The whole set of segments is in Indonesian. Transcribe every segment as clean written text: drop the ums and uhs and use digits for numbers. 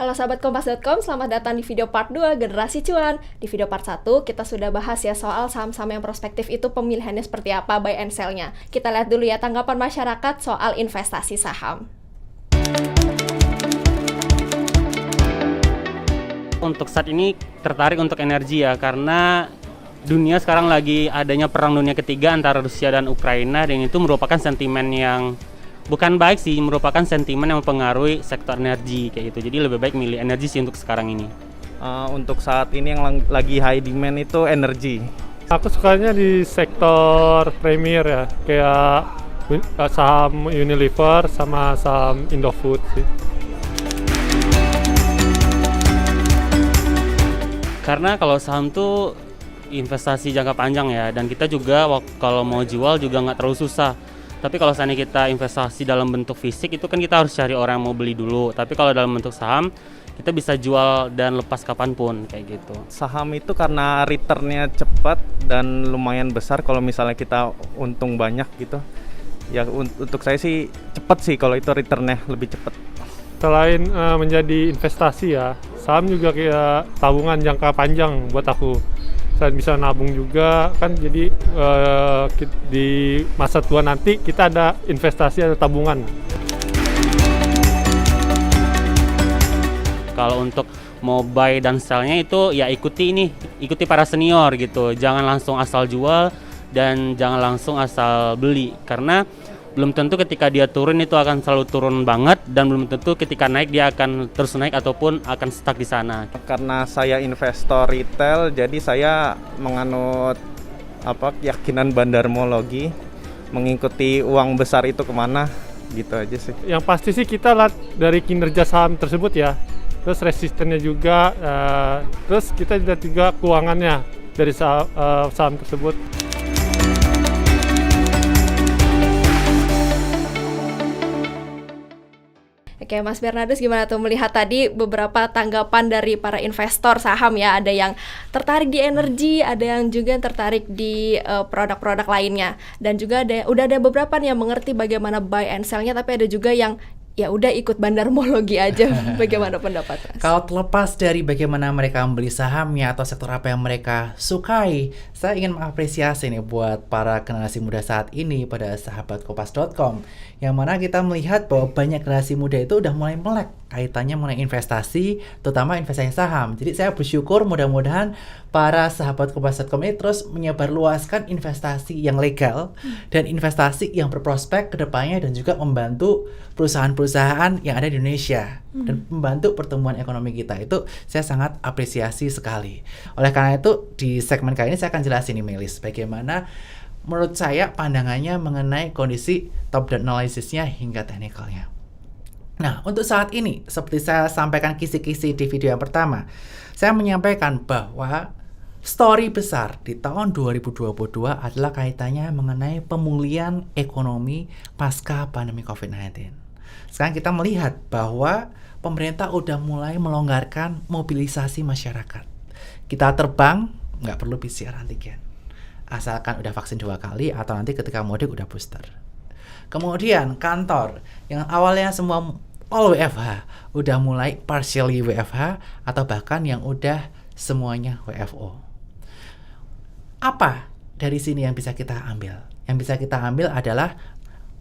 Halo sahabat Kompas.com, selamat datang di video part 2 Generasi Cuan. Di video part 1 kita sudah bahas ya soal saham-saham yang prospektif itu pemilihannya seperti apa, buy and sell-nya. Kita lihat dulu ya tanggapan masyarakat soal investasi saham. Untuk saat ini tertarik untuk energi ya, karena dunia sekarang lagi adanya perang dunia ketiga antara Rusia dan Ukraina, dan itu merupakan sentimen yang bukan baik sih, merupakan sentimen yang mempengaruhi sektor energi kayak gitu. Jadi lebih baik milih energi sih untuk sekarang ini. Untuk saat ini yang lagi high demand itu energi. Aku sukanya di sektor premier ya, kayak saham Unilever sama saham Indofood sih. Karena kalau saham tuh investasi jangka panjang ya, dan kita juga kalau mau jual juga nggak terlalu susah. Tapi kalau seandainya kita investasi dalam bentuk fisik itu kan kita harus cari orang yang mau beli dulu. Tapi kalau dalam bentuk saham kita bisa jual dan lepas kapanpun kayak gitu. Saham itu karena returnnya cepat dan lumayan besar kalau misalnya kita untung banyak gitu. Ya untuk saya sih cepat sih kalau itu returnnya lebih cepat. Selain menjadi investasi ya, saham juga kayak tabungan jangka panjang buat aku. Selain bisa nabung juga kan, jadi di masa tua nanti kita ada investasi atau tabungan. Kalau untuk mau buy dan sell-nya itu ya ikuti para senior gitu. Jangan langsung asal jual dan jangan langsung asal beli, karena belum tentu ketika dia turun itu akan selalu turun banget, dan belum tentu ketika naik dia akan terus naik ataupun akan stuck di sana. Karena saya investor retail, jadi saya menganut keyakinan bandarmologi, mengikuti uang besar itu kemana, gitu aja sih. Yang pasti sih kita lihat dari kinerja saham tersebut ya, terus resistennya juga, terus kita lihat juga keuangannya dari saham tersebut. Oke, Mas Bernardus gimana tuh melihat tadi beberapa tanggapan dari para investor saham ya? Ada yang tertarik di energi, ada yang juga tertarik di produk-produk lainnya, dan juga udah ada beberapa nih yang mengerti bagaimana buy and sell-nya, tapi ada juga yang ya udah ikut bandarmologi aja. Bagaimana pendapat Mas? Kalau terlepas dari bagaimana mereka membeli sahamnya atau sektor apa yang mereka sukai, saya ingin mengapresiasi nih buat para generasi muda saat ini pada sahabat Kompas.com, yang mana kita melihat bahwa banyak generasi muda itu udah mulai melek kaitannya mengenai investasi, terutama investasi saham. Jadi saya bersyukur mudah-mudahan para sahabat Kompas.com ini terus menyebarluaskan investasi yang legal dan investasi yang berprospek ke depannya, dan juga membantu perusahaan-perusahaan yang ada di Indonesia dan membantu pertumbuhan ekonomi kita. Itu saya sangat apresiasi sekali. Oleh karena itu di segmen kali ini saya akan jelasin nih Melis, bagaimana menurut saya pandangannya mengenai kondisi top down analysisnya hingga teknikalnya. Nah, untuk saat ini, seperti saya sampaikan kisi-kisi di video yang pertama, saya menyampaikan bahwa story besar di tahun 2022 adalah kaitannya mengenai pemulihan ekonomi pasca pandemi COVID-19. Sekarang kita melihat bahwa pemerintah udah mulai melonggarkan mobilisasi masyarakat. Kita terbang, nggak perlu PCR antigen, asalkan udah vaksin 2 kali atau nanti ketika mudik udah booster. Kemudian kantor yang awalnya semua all WFH udah mulai partially WFH, atau bahkan yang udah semuanya WFO. Apa dari sini yang bisa kita ambil? Yang bisa kita ambil adalah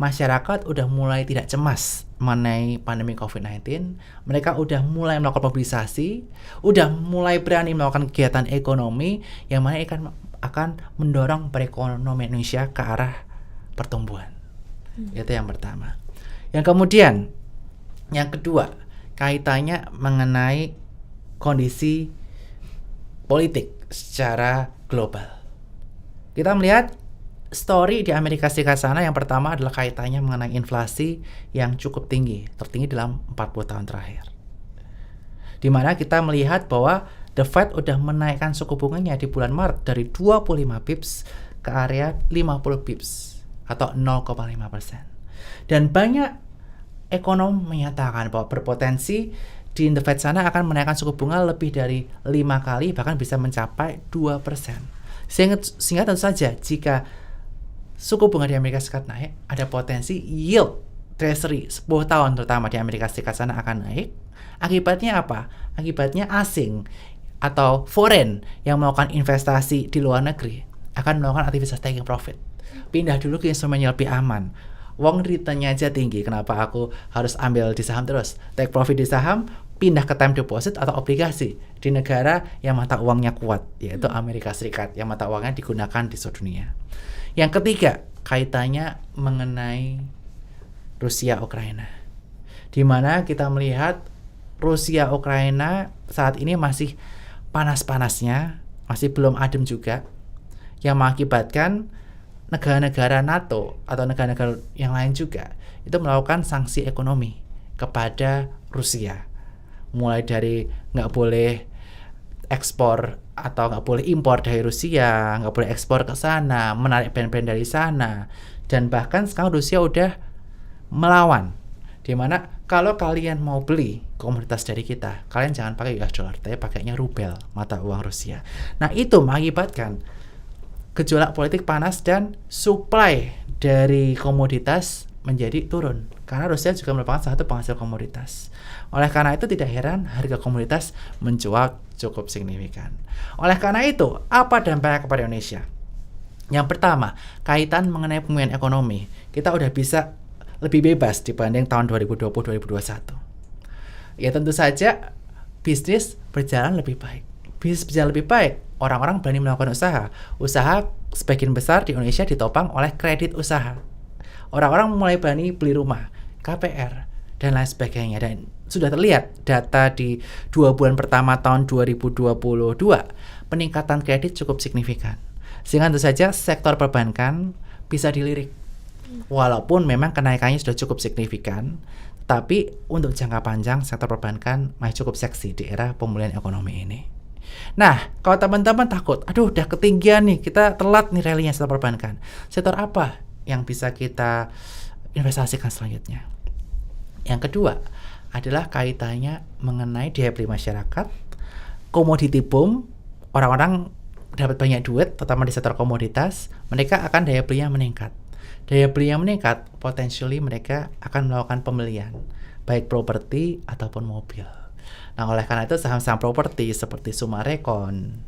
masyarakat udah mulai tidak cemas mengenai pandemi COVID-19. Mereka udah mulai melakukan mobilisasi, udah mulai berani melakukan kegiatan ekonomi yang mana akan mendorong perekonomian Indonesia ke arah pertumbuhan. Itu yang pertama. Yang kedua, kaitannya mengenai kondisi politik secara global. Kita melihat story di Amerika Serikat sana, yang pertama adalah kaitannya mengenai inflasi yang cukup tinggi, tertinggi dalam 40 tahun terakhir. Di mana kita melihat bahwa The Fed udah menaikkan suku bunganya di bulan Maret dari 25 pips ke area 50 pips atau 0,5%. Dan banyak ekonom menyatakan bahwa berpotensi di The Fed sana akan menaikkan suku bunga lebih dari 5 kali, bahkan bisa mencapai 2%. Sehingga tentu saja jika suku bunga di Amerika Serikat naik, ada potensi yield Treasury 10 tahun terutama di Amerika Serikat sana akan naik. Akibatnya apa? Akibatnya asing atau foreign yang melakukan investasi di luar negeri akan melakukan aktivitas taking profit. Pindah dulu ke instrumen yang lebih aman. Wong returnnya aja tinggi, kenapa aku harus ambil di saham terus? Take profit di saham, pindah ke time deposit atau obligasi di negara yang mata uangnya kuat, yaitu Amerika Serikat, yang mata uangnya digunakan di seluruh dunia. Yang ketiga, kaitannya mengenai Rusia Ukraina, di mana kita melihat Rusia Ukraina saat ini masih panas-panasnya, masih belum adem juga, yang mengakibatkan negara-negara NATO atau negara-negara yang lain juga itu melakukan sanksi ekonomi kepada Rusia, mulai dari nggak boleh ekspor atau nggak boleh impor dari Rusia, nggak boleh ekspor ke sana, menarik brand-brand dari sana, dan bahkan sekarang Rusia udah melawan, dimana kalau kalian mau beli komoditas dari kita, kalian jangan pakai US dollar, tapi pakainya rubel, mata uang Rusia. Nah, itu mengakibatkan gejolak politik panas dan supply dari komoditas menjadi turun, karena Rusia juga merupakan salah satu penghasil komoditas. Oleh karena itu tidak heran harga komoditas mencuat cukup signifikan. Oleh karena itu, apa dampaknya kepada Indonesia? Yang pertama, kaitan mengenai pemulihan ekonomi. Kita udah bisa lebih bebas dibanding tahun 2020-2021. Ya tentu saja bisnis berjalan lebih baik. Bisnis berjalan lebih baik, orang-orang berani melakukan usaha. Usaha sebagian besar di Indonesia ditopang oleh kredit usaha. Orang-orang mulai berani beli rumah, KPR, dan lain sebagainya. Dan sudah terlihat data di 2 bulan pertama tahun 2022, peningkatan kredit cukup signifikan. Sehingga tentu saja sektor perbankan bisa dilirik. Walaupun memang kenaikannya sudah cukup signifikan, tapi untuk jangka panjang sektor perbankan masih cukup seksi di era pemulihan ekonomi ini. Nah, kalau teman-teman takut, aduh udah ketinggian nih, kita telat nih rally-nya sektor perbankan. Sektor apa yang bisa kita investasikan selanjutnya? Yang kedua adalah kaitannya mengenai daya beli masyarakat, commodity boom, orang-orang dapat banyak duit, terutama di sektor komoditas, mereka akan daya belinya meningkat. Daya beli yang meningkat, potentially mereka akan melakukan pembelian, baik properti ataupun mobil. Nah, oleh karena itu saham-saham properti seperti Sumarekon,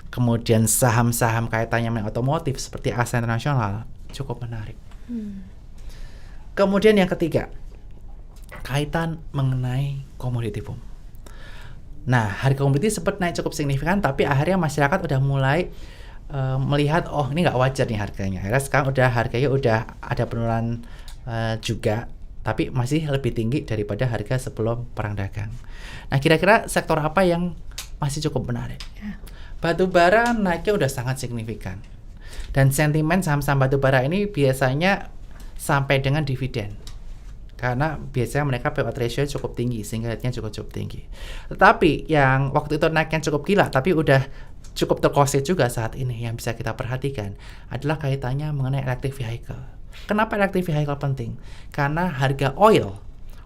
kemudian saham-saham kaitannya dengan otomotif seperti Asa Internasional cukup menarik. Kemudian yang ketiga, kaitan mengenai komoditi boom. Nah, harga komoditi sempat naik cukup signifikan, tapi akhirnya masyarakat udah mulai melihat, oh ini nggak wajar nih harganya. Akhirnya sekarang harganya udah ada penurunan juga, tapi masih lebih tinggi daripada harga sebelum perang dagang. Nah, kira-kira sektor apa yang masih cukup menarik? Batu bara naiknya udah sangat signifikan. Dan sentimen saham-saham batu bara ini biasanya sampai dengan dividen. Karena biasanya mereka payout ratio cukup tinggi, sehingga rate-nya cukup tinggi. Tetapi yang waktu itu naiknya cukup gila, tapi udah cukup terkoset juga saat ini, yang bisa kita perhatikan adalah kaitannya mengenai electric vehicle. Kenapa electric vehicle penting? Karena harga oil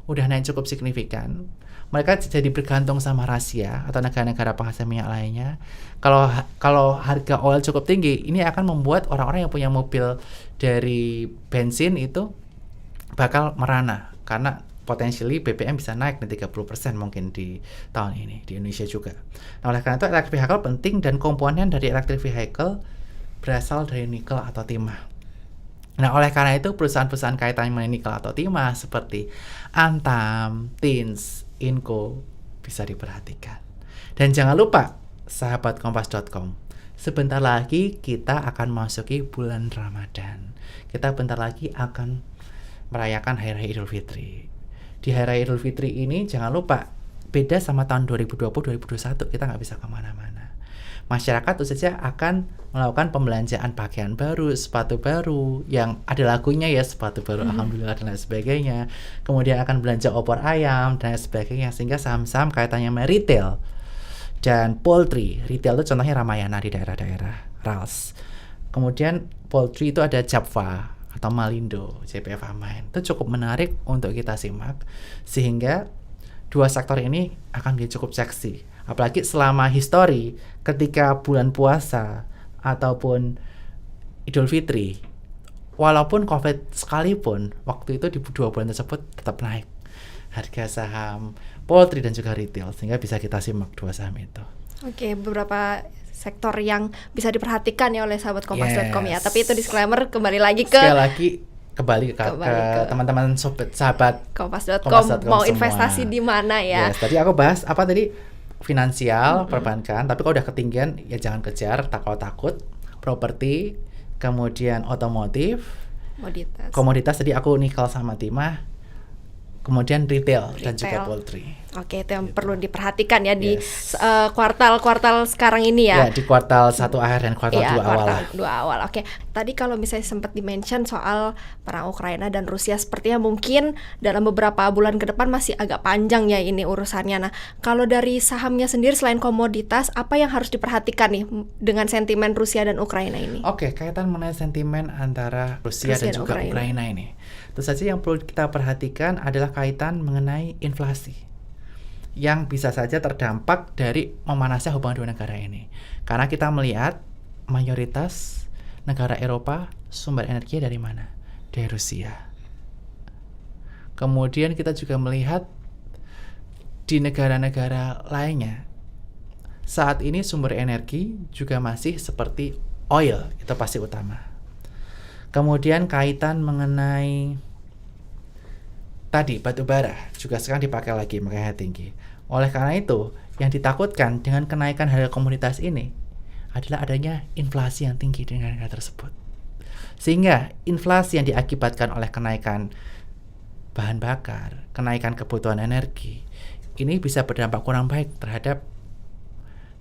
udah naik cukup signifikan. Mereka jadi bergantung sama Rusia atau negara-negara penghasil minyak lainnya. Kalau harga oil cukup tinggi, ini akan membuat orang-orang yang punya mobil dari bensin itu bakal merana, karena potentially BBM bisa naik nih 30% mungkin di tahun ini di Indonesia juga. Nah, oleh karena itu electric vehicle penting, dan komponen dari electric vehicle berasal dari nikel atau timah. Nah, oleh karena itu perusahaan-perusahaan kaitannya mengenai nikel atau timah seperti Antam, Tins, Inco bisa diperhatikan. Dan jangan lupa sahabat kompas.com, sebentar lagi kita akan masuki bulan Ramadan. Kita bentar lagi akan merayakan Hari Raya Idul Fitri. Di Hari Raya Idul Fitri ini jangan lupa, beda sama tahun 2020-2021, kita nggak bisa kemana-mana. Masyarakat tentu saja akan melakukan pembelanjaan pakaian baru, sepatu baru, yang ada lagunya ya, sepatu baru alhamdulillah dan lain sebagainya. Kemudian akan belanja opor ayam dan lain sebagainya, sehingga saham-saham kaitannya sama retail dan poultry. Retail itu contohnya Ramayana di daerah-daerah Rals. Kemudian poultry itu ada Japfa atau Malindo, JPF Amain. Itu cukup menarik untuk kita simak, sehingga dua sektor ini akan menjadi cukup seksi. Apalagi selama histori, ketika bulan puasa ataupun Idul Fitri, walaupun COVID sekalipun, waktu itu di 2 bulan tersebut tetap naik harga saham poultry dan juga retail, sehingga bisa kita simak 2 saham itu. Oke, beberapa sektor yang bisa diperhatikan ya oleh sahabat kompas.com ya. Yes. Tapi itu disclaimer, kembali lagi ke Sekali lagi kembali ke teman-teman sahabat kompas.com kompas.com mau semua. investasi di mana ya. Yes, tadi aku bahas apa tadi? Finansial, perbankan, tapi kalau udah ketinggian ya jangan kejar, kalau takut. Properti, kemudian otomotif, komoditas tadi aku nikel sama timah, kemudian retail dan juga poultry. Oke, itu yang perlu diperhatikan ya di Yes. kuartal-kuartal sekarang ini ya. Ya, di kuartal 1 akhir dan kuartal 2 awal kuartal lah. 2 awal. Oke, tadi kalau misalnya sempat di-mention soal perang Ukraina dan Rusia, sepertinya mungkin dalam beberapa bulan ke depan masih agak panjang ya ini urusannya. Nah, kalau dari sahamnya sendiri selain komoditas, apa yang harus diperhatikan nih dengan sentimen Rusia dan Ukraina ini? Oke, kaitan mengenai sentimen antara Rusia dan juga Ukraina ini. Tentu saja yang perlu kita perhatikan adalah kaitan mengenai inflasi, yang bisa saja terdampak dari memanasnya hubungan dua negara ini. Karena kita melihat mayoritas negara Eropa sumber energinya dari mana? Dari Rusia. Kemudian kita juga melihat di negara-negara lainnya, saat ini sumber energi juga masih seperti oil, itu pasti utama. Kemudian kaitan mengenai tadi batu bara juga sekarang dipakai lagi, makanya tinggi. Oleh karena itu, yang ditakutkan dengan kenaikan harga komoditas ini adalah adanya inflasi yang tinggi di negara tersebut. Sehingga inflasi yang diakibatkan oleh kenaikan bahan bakar, kenaikan kebutuhan energi, ini bisa berdampak kurang baik terhadap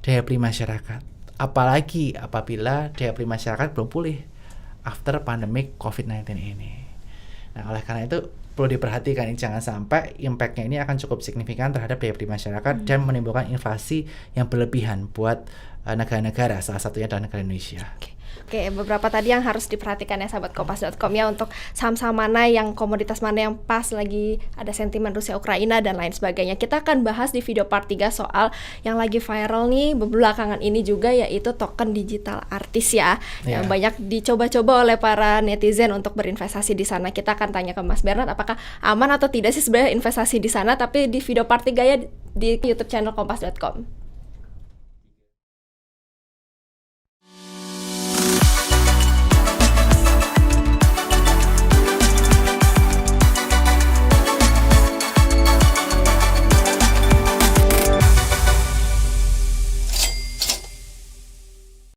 daya beli masyarakat. Apalagi apabila daya beli masyarakat belum pulih after pandemic COVID-19 ini. Nah, oleh karena itu perlu diperhatikan, jangan sampai impact-nya ini akan cukup signifikan terhadap daya beli masyarakat dan menimbulkan inflasi yang berlebihan buat negara-negara, salah satunya adalah negara Indonesia. Oke, beberapa tadi yang harus diperhatikan ya sahabat kompas.com ya, untuk saham-saham mana yang komoditas mana yang pas lagi ada sentimen Rusia Ukraina dan lain sebagainya. Kita akan bahas di video part 3 soal yang lagi viral nih belakangan ini juga, yaitu token digital artis ya. Yang banyak dicoba-coba oleh para netizen untuk berinvestasi di sana. Kita akan tanya ke Mas Bernard apakah aman atau tidak sih sebenarnya investasi di sana, tapi di video part 3 ya di YouTube channel kompas.com.